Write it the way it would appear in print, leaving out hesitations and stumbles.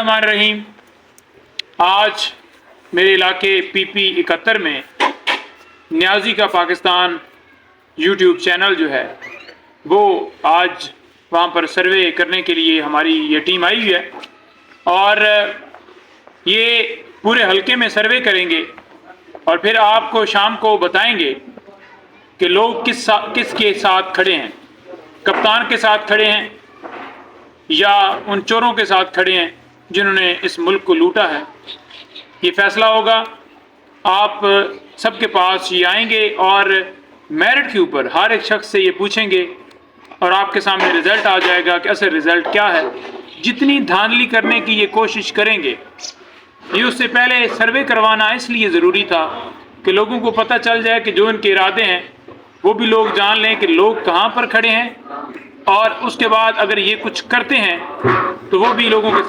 रहमान रहीम। आज मेरे इलाके PP 71 में न्याजी का पाकिस्तान यूट्यूब चैनल जो है वो आज वहाँ पर सर्वे करने के लिए हमारी ये टीम आई हुई है और ये पूरे हलके में सर्वे करेंगे और फिर आपको शाम को बताएंगे कि लोग किसके साथ खड़े हैं, कप्तान के साथ खड़े हैं या उन चोरों के साथ खड़े हैं जिन्होंने इस मुल्क को लूटा है। ये फैसला होगा। आप सबके पास ये आएंगे और मेरिट के ऊपर हर एक शख्स से ये पूछेंगे और आपके सामने रिज़ल्ट आ जाएगा कि असल रिज़ल्ट क्या है। जितनी धांधली करने की ये कोशिश करेंगे, ये उससे पहले सर्वे करवाना इसलिए ज़रूरी था कि लोगों को पता चल जाए कि जो इनके इरादे हैं वो भी लोग जान लें कि लोग कहाँ पर खड़े हैं, और उसके बाद अगर ये कुछ करते हैं तो वो भी लोगों के साथ